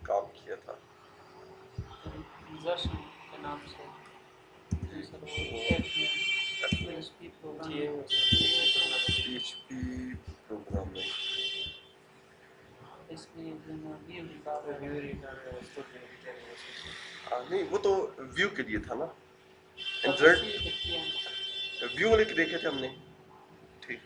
काम किया था। इंजर्शन के नाम से सर वो PHP प्रोग्राम PHP प्रोग्रामिंग इसमें व्यू नहीं, वो तो व्यू के लिए था ना। तब इंसर्ट उसी लिखी है। व्यू वाले के देखे थे हमने। ठीक।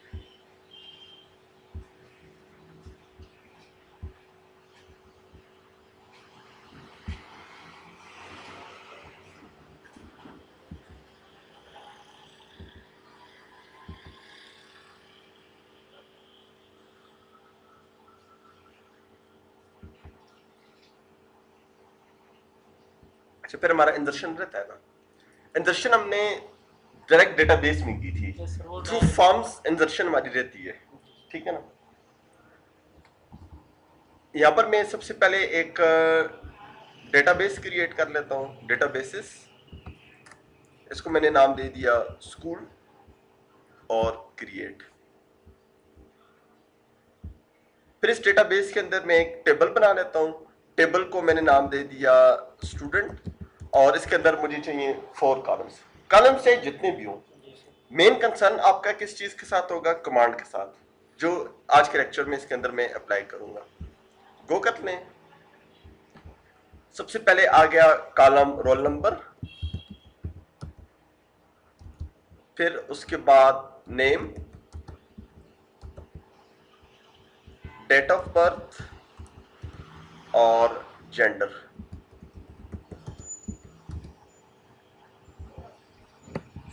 अच्छा, फिर हमारा इंजर्शन रहता है ना। इंजर्शन हमने डायरेक्ट डेटाबेस में की थी। Yes, sir, वो थ्रू direct- फॉर्म्स इंजर्शन हमारी रहती है। ठीक है ना। यहाँ पर मैं सबसे पहले एक डेटाबेस क्रिएट कर लेता हूँ, डेटाबेसेस। इसको मैंने नाम दे दिया स्कूल और क्रिएट। फिर इस डेटाबेस के अंदर मैं एक टेबल बना लेता हूँ। टेबल को मैंने नाम दे दिया स्टूडेंट, और इसके अंदर मुझे चाहिए 4 कॉलम्स। कॉलम्स चाहे जितने भी हों, मेन कंसर्न आपका किस चीज के साथ होगा? कमांड के साथ, जो आज के लेक्चर में इसके अंदर मैं अप्लाई करूंगा। गो कर लें। सबसे पहले आ गया कॉलम रोल नंबर, फिर उसके बाद नेम, डेट ऑफ बर्थ और जेंडर।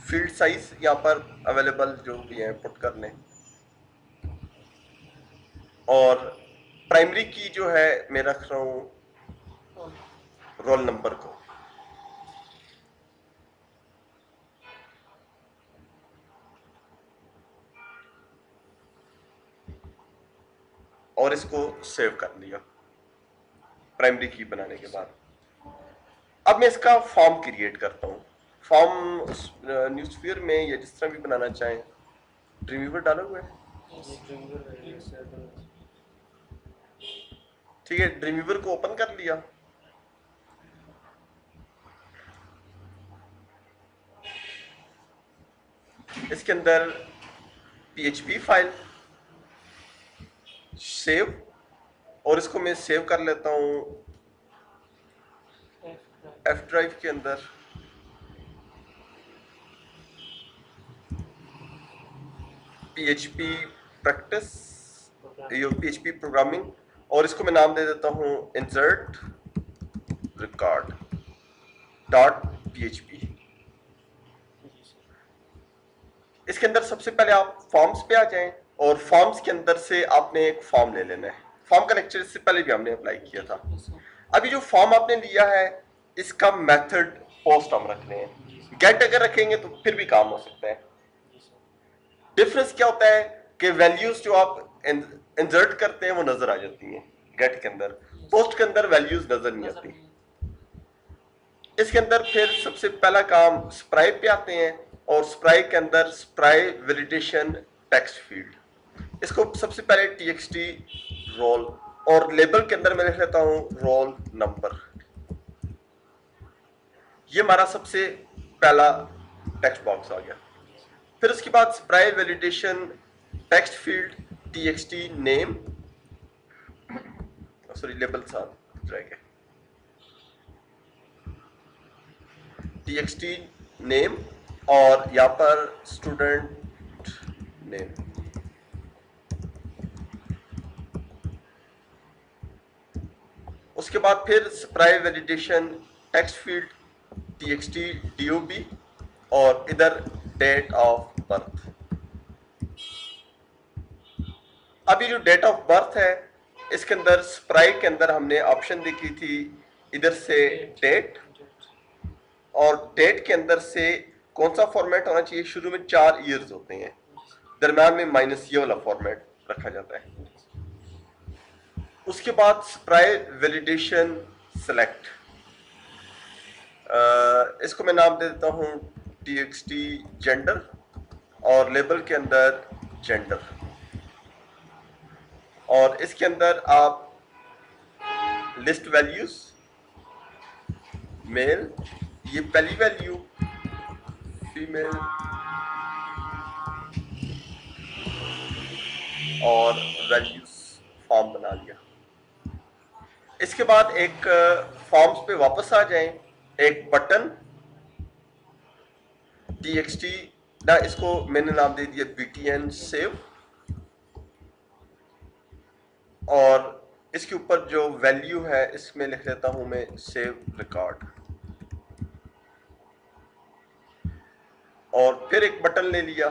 फील्ड साइज यहाँ पर अवेलेबल जो भी है पुट कर लें। और प्राइमरी की जो है मैं रख रहा हूँ रोल नंबर को। और इसको सेव कर लिया प्राइमरी की बनाने के बाद। अब मैं इसका फॉर्म क्रिएट करता हूँ। फॉर्म न्यूज़फियर में या जिस तरह भी बनाना चाहें। ड्रीमवीवर डाला हुआ है? ठीक है, ड्रीमवीवर को ओपन कर लिया। इसके अंदर PHP फाइल सेव, और इसको मैं सेव कर लेता हूँ F ड्राइव के अंदर। PHP प्रैक्टिस, यो PHP प्रोग्रामिंग, और इसको मैं नाम दे देता हूँ इंसर्ट रिकॉर्ड डॉट PHP। इसके अंदर सबसे पहले आप फॉर्म्स पे आ जाएं, और फॉर्म्स के अंदर से आपने एक फॉर्म ले लेना है। फॉर्म का लेक्चर इससे पहले भी हमने अप्लाई किया था। अभी जो फॉर्म आपने लिया है, इसका मेथड पोस्ट हम रख रहे हैं। गेट अगर रखेंगे तो फिर भी काम हो सकता है। डिफरेंस क्या होता है कि वैल्यूज जो आप इंसर्ट करते हैं वो नजर आ जाती हैं गेट के अंदर, पोस्ट के अंदर वैल्यूज नजर नहीं आती। इसके अंदर फिर सबसे पहला काम स्प्राई पे आते हैं, और स्प्राई के अंदर स्प्राई वैलिडेशन टेक्स्ट फील्ड। इसको सबसे पहले txt रोल, और लेबल के अंदर मैं लिख लेता हूं रोल नंबर। ये हमारा सबसे पहला टेक्स्ट बॉक्स आ गया। फिर उसके बाद spry validation text field txt name, sorry label साथ रह गए, txt नेम, और यहाँ पर स्टूडेंट नेम। उसके बाद फिर spry validation text field txt dob, और इधर डेट ऑफ बर्थ। अभी जो डेट ऑफ बर्थ है, इसके अंदर स्प्राई के अंदर हमने ऑप्शन देखी थी इधर से डेट, और डेट के अंदर से कौन सा फॉर्मेट होना चाहिए? शुरू में 4 ईयर्स होते हैं, दरम्यान में माइनस ये वाला फॉर्मेट रखा जाता है। उसके बाद स्प्राई वैलिडेशन सेलेक्ट, इसको मैं नाम दे देता हूं txt जेंडर, और लेबल के अंदर जेंडर, और इसके अंदर आप लिस्ट वैल्यूज मेल, ये पहली वैल्यू फीमेल और वैल्यूज फॉर्म बना लिया। इसके बाद एक फॉर्म्स पे वापस आ जाएं, एक बटन txt ना, इसको मैंने नाम दे दिया btn सेव, और इसके ऊपर जो वैल्यू है इसमें लिख लेता हूं मैं सेव रिकॉर्ड, और फिर एक बटन ले लिया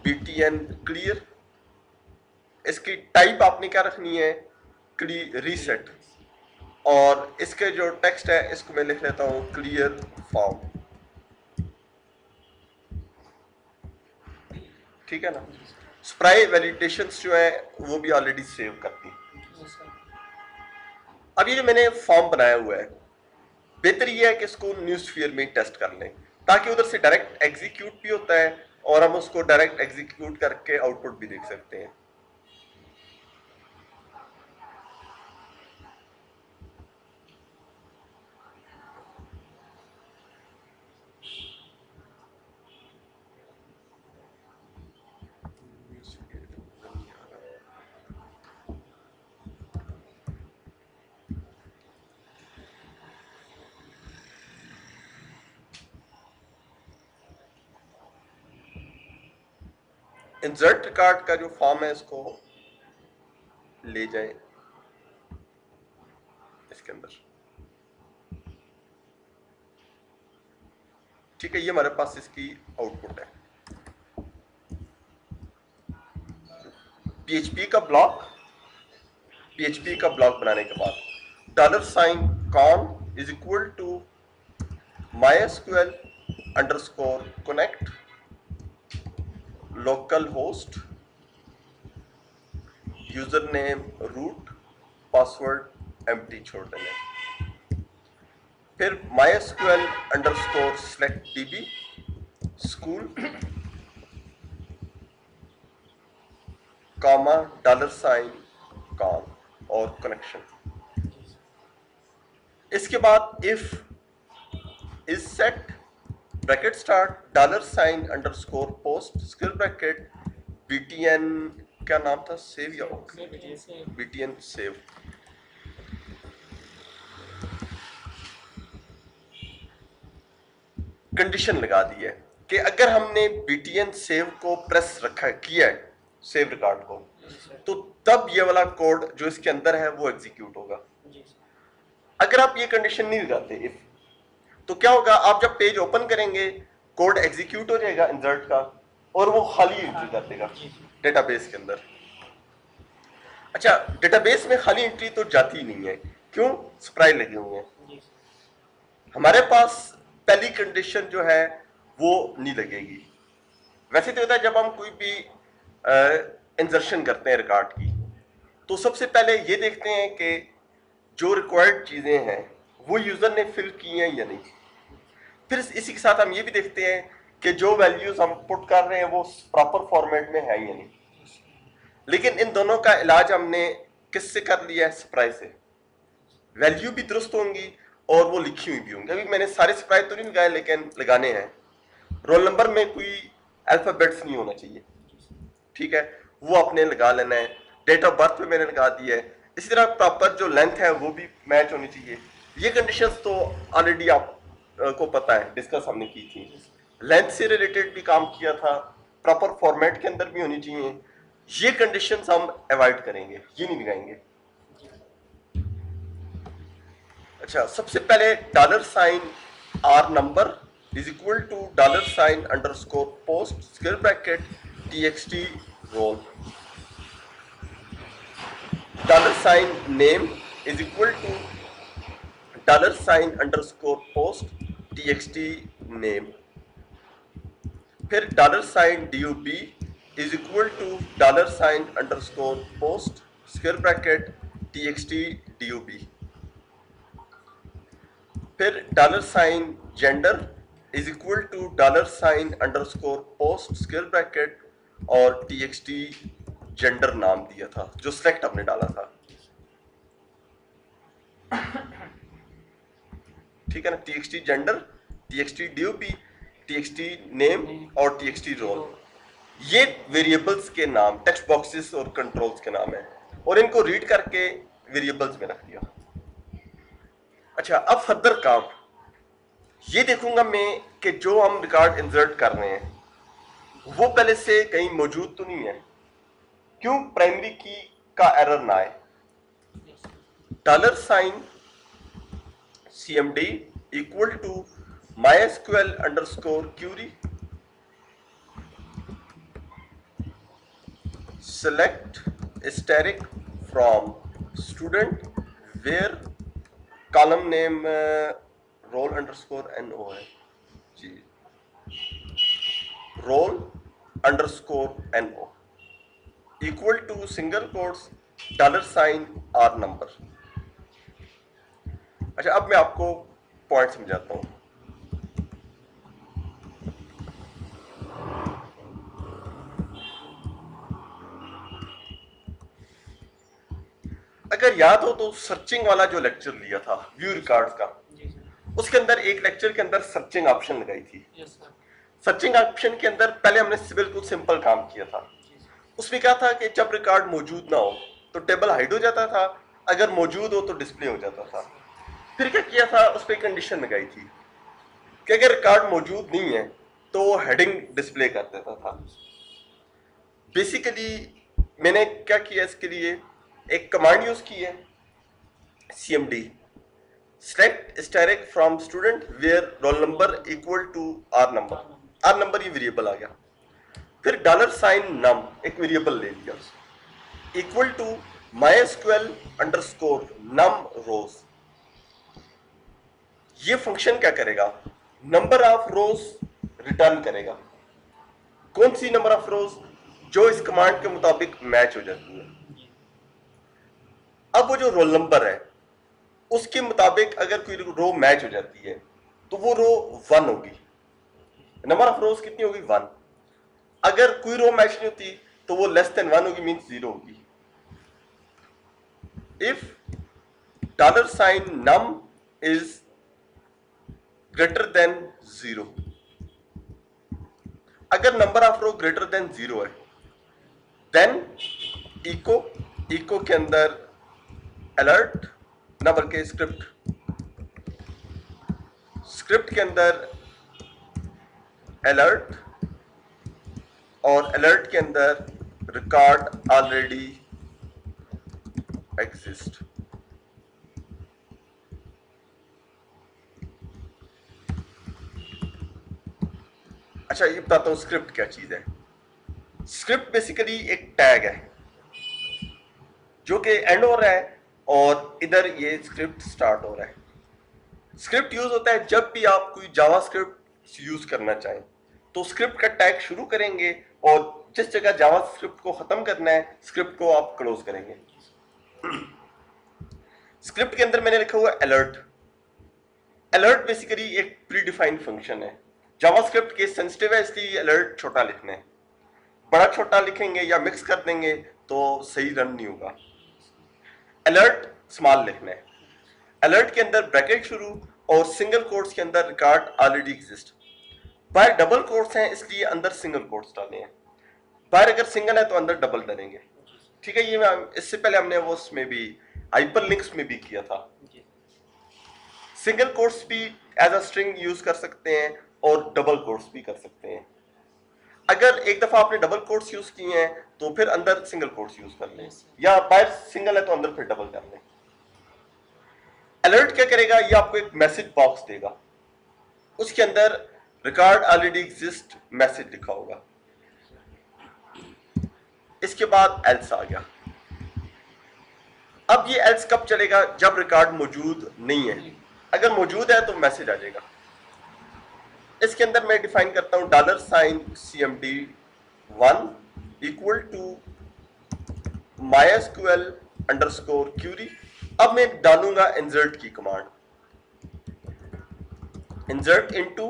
btn क्लियर। इसकी टाइप आपने क्या रखनी है, रीसेट, और इसके जो टेक्स्ट है इसको मैं लिख लेता हूं क्लियर फॉर्म। ठीक है ना। स्प्राई वैलिडेशंस जो है वो भी ऑलरेडी सेव करती। Yes, sir. अब ये जो मैंने फॉर्म बनाया हुआ है, बेहतर ये है कि इसको न्यूज़फियर में टेस्ट कर लें, ताकि उधर से डायरेक्ट एग्जीक्यूट भी होता है और हम उसको डायरेक्ट एग्जीक्यूट करके आउटपुट भी देख सकते हैं। इंसर्ट रिकॉर्ड का जो फॉर्म है इसको ले जाएं इसके अंदर। ठीक है, ये हमारे पास इसकी आउटपुट है। पीएचपी का ब्लॉक बनाने के बाद $कॉन is equal to mysql underscore connect local host user name root password empty छोड़ देंगे। फिर mysql underscore select db school comma $कॉन और कनेक्शन। इसके बाद if is set bracket start $अंडरस्कोर पोस्ट स्क्वायर ब्रैकेट btn, क्या नाम था, सेव या btn सेव। कंडीशन लगा दी है कि अगर हमने btn सेव को प्रेस किया है सेव रिकॉर्ड को, तो तब ये वाला कोड जो इसके अंदर है वो एग्जीक्यूट होगा। अगर आप ये कंडीशन नहीं लगाते इफ, तो क्या होगा, आप जब पेज ओपन करेंगे कोड एग्जीक्यूट हो जाएगा इंसर्ट का, और वो खाली एंट्री कर देगा डेटाबेस के अंदर। अच्छा, डेटाबेस में खाली एंट्री तो जाती नहीं है, क्यों, स्प्राई लगे हुए हैं। हमारे पास पहली कंडीशन जो है वो नहीं लगेगी। वैसे तो होता है जब हम कोई भी इंसर्शन करते हैं रिकॉर्ड की, तो सबसे पहले ये देखते हैं कि जो रिक्वायर्ड चीजें हैं वो यूजर ने फिल की हैं या नहीं। फिर इसी के साथ हम ये भी देखते हैं कि जो वैल्यूज हम पुट कर रहे हैं वो प्रॉपर फॉर्मेट में है या नहीं। लेकिन इन दोनों का इलाज हमने किससे कर लिया है, स्प्राई से। वैल्यू भी दुरुस्त होंगी और वो लिखी हुई भी होंगी। अभी मैंने सारे स्प्राई तो नहीं लगाए, लेकिन लगाने हैं। रोल नंबर में कोई अल्फाबेट्स नहीं होना चाहिए, ठीक है, वो आपने लगा लेना है। डेट ऑफ बर्थ पे मैंने लगा दी है। इसी तरह प्रॉपर जो लेंथ है वो भी मैच होनी चाहिए। ये कंडीशंस तो ऑलरेडी आप को पता है, डिस्कस हमने की थी। लेंथ से रिलेटेड भी काम किया था, प्रॉपर फॉर्मेट के अंदर भी होनी चाहिए। ये कंडीशंस हम अवॉइड करेंगे, ये नहीं लगाएंगे। अच्छा, सबसे पहले $R number is equal to $अंडरस्कोर post square bracket txt roll, $name is equal to $अंडरस्कोर पोस्ट txt नेम। फिर $dub इज इक्वल टू $अंडरस्कोर post square bracket txt dub। फिर $जेंडर इज इक्वल टू $अंडरस्कोर पोस्ट स्क्वायर ब्रैकेट और txt gender नाम दिया था जो सिलेक्ट आपने डाला था। ठीक है ना, txt gender, txt DOP, txt name और txt रोल, ये वेरिएबल्स के नाम, टेक्स्ट बॉक्सेस और कंट्रोल्स के नाम है, और इनको रीड करके वेरिएबल्स में रख दिया। अच्छा, अब फर्दर काम ये देखूंगा मैं कि जो हम रिकॉर्ड इंसर्ट कर रहे हैं वो पहले से कहीं मौजूद तो नहीं है, क्यों प्राइमरी की का एरर ना आए। $साइन cmd equal to mysql underscore query select asterisk from student where column name roll underscore no है जी, roll underscore no equal to single quotes $साइन r number। अच्छा, अब मैं आपको पॉइंट समझाता हूँ। अगर याद हो तो सर्चिंग वाला जो लेक्चर लिया था व्यू रिकॉर्ड्स का, उसके अंदर एक लेक्चर के अंदर सर्चिंग ऑप्शन लगाई थी। सर्चिंग ऑप्शन के अंदर पहले हमने बिल्कुल सिंपल काम किया था। उसमें क्या था कि जब रिकॉर्ड मौजूद ना हो तो टेबल हाइड हो जाता था, अगर मौजूद हो तो डिस्प्ले हो जाता था। फिर क्या किया था, उस पर कंडीशन लगाई थी कि अगर रिकॉर्ड मौजूद नहीं है तो वो हेडिंग डिस्प्ले कर देता था। बेसिकली मैंने क्या किया, इसके लिए एक कमांड यूज की है, cmd select asterisk from student where roll number equal to r number, r number ये वेरिएबल आ गया। फिर $साइन num एक वेरिएबल ले लिया, equal to mysql underscore num rows। ये फंक्शन क्या करेगा, नंबर ऑफ रोज रिटर्न करेगा। कौन सी नंबर ऑफ रोज, जो इस कमांड के मुताबिक मैच हो जाती है। अब वो जो रोल नंबर है उसके मुताबिक अगर कोई रो मैच हो जाती है तो वो रो 1 होगी, नंबर ऑफ रोज कितनी होगी 1। अगर कोई रो मैच नहीं होती तो वो लेस देन 1 होगी, मींस 0 होगी। इफ $साइन num इज ग्रेटर देन 0, अगर number of row greater than 0 है देन इको के अंदर अलर्ट ना बल्कि स्क्रिप्ट के अंदर अलर्ट और अलर्ट के अंदर रिकॉर्ड ऑलरेडी एग्जिस्ट। अच्छा, ये बताता हूं स्क्रिप्ट क्या चीज है। स्क्रिप्ट बेसिकली एक टैग है जो कि एंड हो रहा है और इधर ये स्क्रिप्ट स्टार्ट हो रहा है। स्क्रिप्ट यूज होता है जब भी आप कोई जावास्क्रिप्ट यूज करना चाहें तो स्क्रिप्ट का टैग शुरू करेंगे और जिस जगह जावास्क्रिप्ट को खत्म करना है स्क्रिप्ट को आप क्लोज करेंगे। स्क्रिप्ट के अंदर मैंने लिखा हुआ अलर्ट। अलर्ट बेसिकली एक प्री डिफाइंड फंक्शन है। जावास्क्रिप्ट केस सेंसिटिव है इसलिए अलर्ट छोटा लिखना है, बड़ा छोटा लिखेंगे या मिक्स कर देंगे तो सही रन नहीं होगा। अलर्ट स्मॉल लिखना है। अलर्ट के अंदर ब्रैकेट शुरू और सिंगल कोट्स के अंदर रिकॉर्ड ऑलरेडी एग्जिस्ट। बाहर डबल कोट्स हैं इसलिए अंदर सिंगल कोट्स डाले हैं, बाहर अगर सिंगल है तो अंदर डबल डालेंगे। ठीक है, ये इससे पहले हमने वो उसमें भी हाइपरलिंक्स में भी किया था। सिंगल कोट्स भी एज अ स्ट्रिंग यूज कर सकते हैं और डबल कोट्स भी कर सकते हैं। अगर एक दफा आपने डबल कोट्स यूज किए हैं तो फिर अंदर सिंगल कोट्स यूज कर लें, या बाहर सिंगल है तो अंदर फिर डबल कर लें। अलर्ट क्या करेगा, ये आपको एक मैसेज बॉक्स देगा, उसके अंदर रिकॉर्ड ऑलरेडी एग्जिस्ट मैसेज लिखा होगा। इसके बाद एल्स आ गया। अब ये एल्स कब चलेगा, जब रिकॉर्ड मौजूद नहीं है। अगर मौजूद है तो मैसेज आ जाएगा। इसके अंदर मैं डिफाइन करता हूं $साइन cmd1 equal to mysql underscore query. अब मैं डालूंगा इंसर्ट की कमांड, इंसर्ट इनटू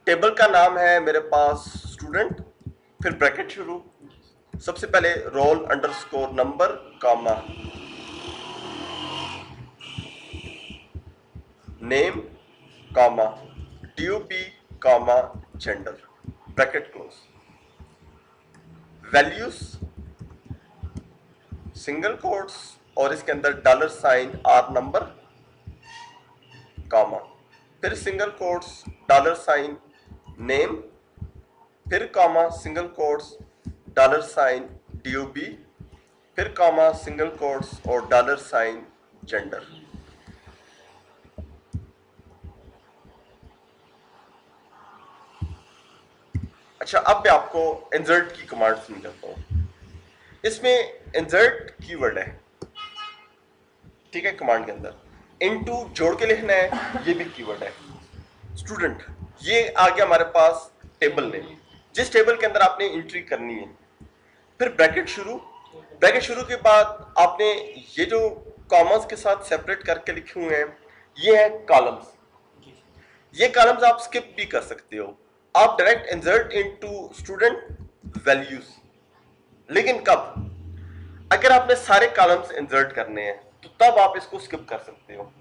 टेबल का नाम है मेरे पास स्टूडेंट, फिर ब्रैकेट शुरू, सबसे पहले roll underscore number comma name comma DOB comma gender bracket close, values single quotes और इसके अंदर $R नंबर कॉमा, फिर सिंगल कोट्स $नेम, फिर कॉमा सिंगल कोट्स $DOB, फिर कॉमा सिंगल कोट्स और जेंडर। अच्छा, अब मैं आपको इंसर्ट की कमांड समझाता हूं। इसमें इंसर्ट कीवर्ड है, ठीक है, कमांड के अंदर इनटू जोड़ के लिखना है, ये भी कीवर्ड है। स्टूडेंट, ये आ गया हमारे पास टेबल में, जिस टेबल के अंदर आपने एंट्री करनी है। फिर ब्रैकेट शुरू के बाद आपने ये जो कॉमर्स के साथ सेपरेट करके लिखे हुए हैं, ये है कॉलम्स। ये कॉलम्स आप स्किप भी कर सकते हो, आप direct insert into student values. लेकिन कब? अगर आपने सारे कॉलम्स इंसर्ट करने हैं तो तब आप इसको स्किप कर सकते हो।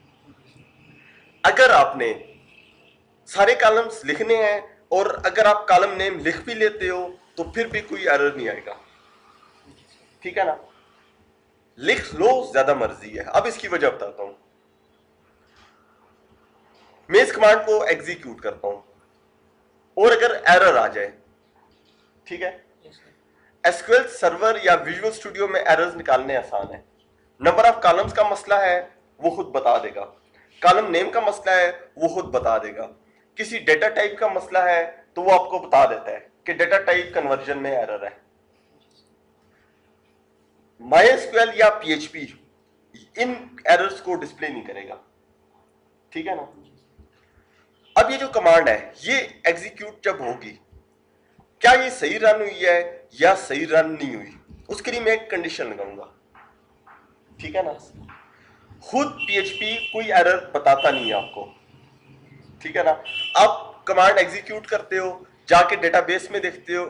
अगर आपने सारे कॉलम्स लिखने हैं और अगर आप कॉलम नेम लिख भी लेते हो तो फिर भी कोई एरर नहीं आएगा, ठीक है ना। लिख लो, ज्यादा मर्जी है। अब इसकी वजह बताता हूं। मैं इस कमांड को एग्जीक्यूट करता हूं और अगर एरर आ जाए, ठीक है, एसक्यूएल सर्वर या विजुअल स्टूडियो में एरर्स निकालने आसान है। नंबर ऑफ कॉलम्स का मसला है, वो खुद बता देगा। कॉलम नेम का मसला है, वो खुद बता देगा। किसी डेटा टाइप का मसला है तो वो आपको बता देता है कि डेटा टाइप कन्वर्जन में एरर है। MySQL या PHP इन एरर्स को डिस्प्ले नहीं करेगा, ठीक है ना। अब ये जो कमांड है, ये एग्जीक्यूट जब होगी, क्या ये सही रन हुई है या सही रन नहीं हुई, उसके लिए मैं एक कंडीशन लगाऊंगा, ठीक है ना। खुद PHP कोई एरर बताता नहीं है आपको, ठीक है ना। आप कमांड एग्जीक्यूट करते हो, जाके डेटाबेस में देखते हो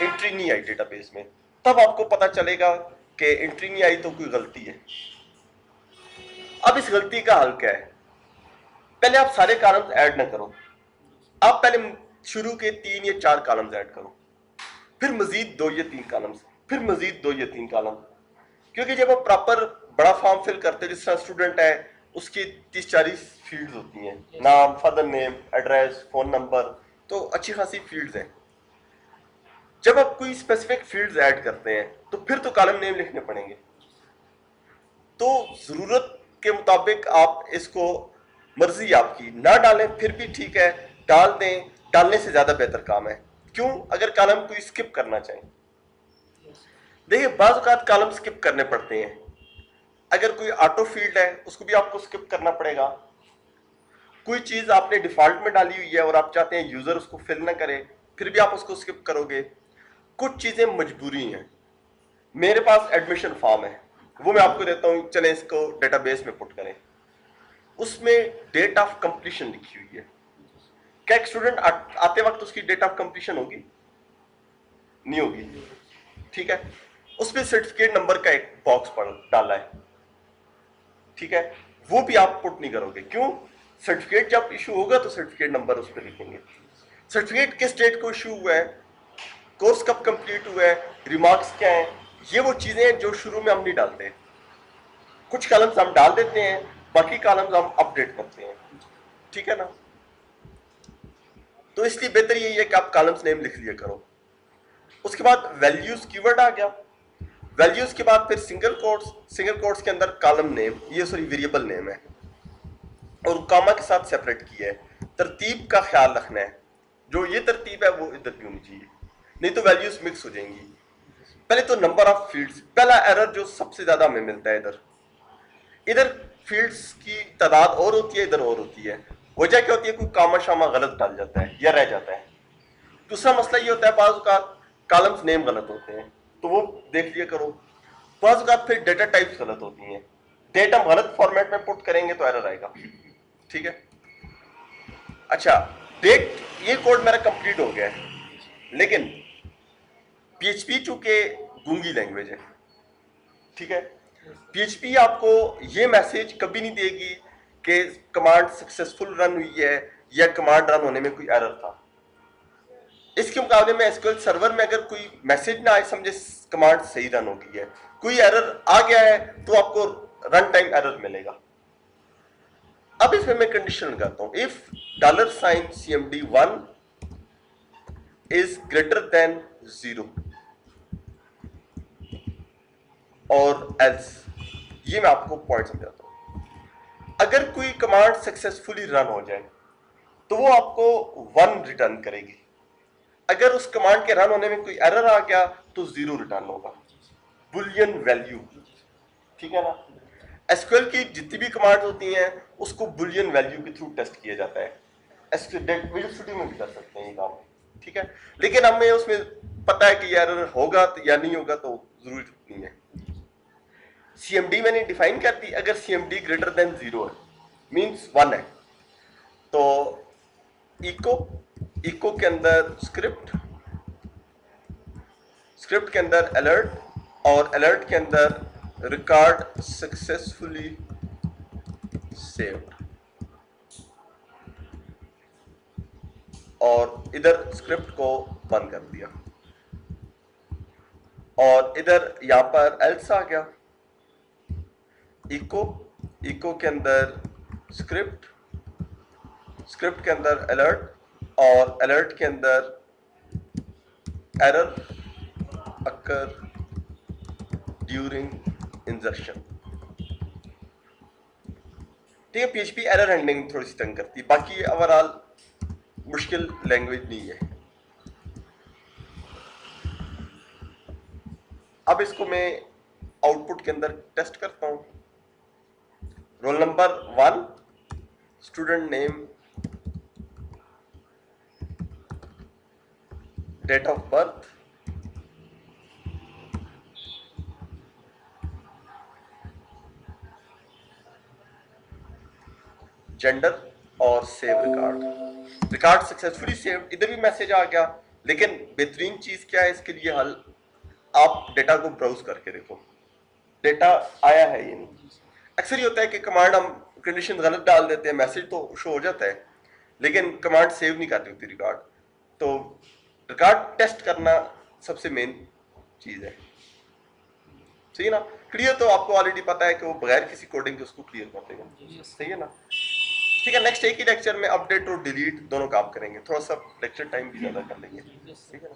एंट्री नहीं आई डेटाबेस में, तब आपको पता चलेगा कि एंट्री नहीं आई तो कोई गलती है। अब इस गलती का हल क्या है? पहले आप सारे कॉलम्स ऐड ना करो, आप पहले शुरू के 3 या 4 कॉलम्स ऐड करो, फिर मजीद 2 या 3 कॉलम्स, फिर मजीद 2 या 3 कॉलम। क्योंकि जब आप प्रॉपर बड़ा फॉर्म फिल करते हैं, जिस तरह स्टूडेंट है उसकी 30-40 फील्ड्स होती हैं, नाम, father name, address, phone number, तो अच्छी खासी फील्ड्स हैं। जब आप कोई स्पेसिफिक फील्ड्स ऐड करते हैं तो फिर तो कॉलम नेम लिखने पड़ेंगे। तो जरूरत के मुताबिक आप इसको, मर्जी आपकी, ना डालें फिर भी ठीक है, डाल दें, डालने से ज्यादा बेहतर काम है। क्यों? अगर कॉलम कोई स्किप करना चाहे, देखिए बाज़ औक़ात कॉलम स्किप करने पड़ते हैं। अगर कोई ऑटो फील्ड है उसको भी आपको स्किप करना पड़ेगा। कोई चीज आपने डिफॉल्ट में डाली हुई है और आप चाहते हैं यूजर उसको फिल ना करे, फिर भी आप उसको स्किप करोगे। कुछ चीजें मजबूरी हैं। मेरे पास एडमिशन फॉर्म है, वो मैं आपको देता हूं, चलें इसको डेटाबेस में पुट करें। उसमें डेट ऑफ कंप्लीशन लिखी हुई है। क्या एक स्टूडेंट आते वक्त उसकी डेट ऑफ कंप्लीशन होगी? नहीं होगी, ठीक है। उसमें सर्टिफिकेट नंबर का एक बॉक्स डाला है, ठीक है, वो भी आप पुट नहीं करोगे। क्यों? सर्टिफिकेट जब इशू होगा तो सर्टिफिकेट नंबर उस पर लिखेंगे। सर्टिफिकेट किस डेट को इशू हुआ है, कोर्स कब कंप्लीट हुआ है, रिमार्क्स क्या है, ये वो चीजें हैं जो शुरू में हम नहीं डालते। कुछ कॉलम्स हम डाल देते हैं, बाकी कॉलम्स हम अपडेट करते हैं, ठीक है ना। तो इसलिए बेहतर यही है कि आप कॉलम्स नेम लिख लिया करो। उसके बाद वैल्यूज कीवर्ड आ गया। वैल्यूज के बाद फिर सिंगल कोट्स के अंदर कॉलम नेम, ये सॉरी वेरिएबल नेम है और कॉमा के साथ सेपरेट किया है। तरतीब का ख्याल रखना है, जो ये तरतीब है वो इधर भी होनी चाहिए, नहीं तो वैल्यूज मिक्स हो जाएंगी। पहले तो नंबर ऑफ फील्ड्स, पहला एरर जो सबसे ज्यादा हमें मिलता है, इधर फील्ड्स की तादाद और होती है, इधर और होती है। वजह क्या होती है? कोई कामा शामा गलत डाल जाता है या रह जाता है। दूसरा मसला ये होता है बाज़ औक़ात कॉलम्स नेम गलत होते हैं, तो वो देख लिया करो। बाज़ औक़ात फिर डेटा टाइप्स गलत होती हैं, डेटा हम गलत फॉर्मेट में पुट करेंगे तो एरर आएगा, ठीक है। अच्छा, डेट, ये कोड मेरा कंप्लीट हो गया है, लेकिन PHP चूंकि गूंगी लैंग्वेज है, ठीक है, PHP आपको ये मैसेज कभी नहीं देगी कि कमांड सक्सेसफुल रन हुई है या कमांड रन होने में कोई एरर था। इसके मुकाबले में एसक्यूएल सर्वर में अगर कोई मैसेज ना आए, समझे कमांड सही रन हो गई है, कोई एरर आ गया है तो आपको रन टाइम एरर मिलेगा। अब इसमें मैं कंडीशन लगाता हूं, if $CMD1 is greater than 0 और एल्स, ये मैं आपको पॉइंट समझाता हूं। अगर कोई कमांड सक्सेसफुली रन हो जाए तो वो आपको 1 रिटर्न करेगी। अगर उस कमांड के रन होने में कोई एरर आ गया तो 0 रिटर्न होगा, बुलियन वैल्यू। ठीक है ना। एसक्यूएल की जितनी भी कमांड होती हैं उसको बुलियन वैल्यू के थ्रू टेस्ट किया जाता है। विजुअल स्टूडियो में भी कर सकते हैं ये काम, ठीक है। लेकिन हमें उसमें पता है कि एरर होगा या नहीं होगा तो जरूरी नहीं है। सीएमडी मैंने डिफाइन कर दी, अगर सीएमडी ग्रेटर देन 0 है मींस 1 है, तो इको के अंदर स्क्रिप्ट के अंदर अलर्ट और अलर्ट के अंदर रिकॉर्ड सक्सेसफुली सेव्ड, और इधर स्क्रिप्ट को बंद कर दिया और इधर यहां पर एल्स आ गया। इको के अंदर स्क्रिप्ट के अंदर अलर्ट और अलर्ट के अंदर एरर अकर ड्यूरिंग इंजर्शन। ठीक है, पीएचपी एरर हैंडलिंग थोड़ी सी तंग करती है, बाकी ओवरऑल मुश्किल लैंग्वेज नहीं है। अब इसको मैं आउटपुट के अंदर टेस्ट करता हूं। Roll number 1, student name, date of birth, gender और सेव रिकॉर्ड सक्सेसफुली सेव्ड। इधर भी मैसेज आ गया, लेकिन बेहतरीन चीज क्या है इसके लिए हल, आप डेटा को ब्राउज करके देखो डेटा आया है ये नहीं। अक्सर ये होता है कि कमांड हम कंडीशन गलत डाल देते हैं, मैसेज तो शो हो जाता है लेकिन कमांड सेव नहीं करती होती रिकॉर्ड। तो रिकॉर्ड टेस्ट करना सबसे मेन चीज है, सही है ना। क्लियर तो आपको ऑलरेडी पता है कि वो बगैर किसी कोडिंग के उसको क्लियर कर देगा, सही है ना। ठीक है, नेक्स्ट एक ही लेक्चर में अपडेट और डिलीट दोनों काम करेंगे, थोड़ा सा लेक्चर टाइम भी ज्यादा कर लेंगे, ठीक है ना।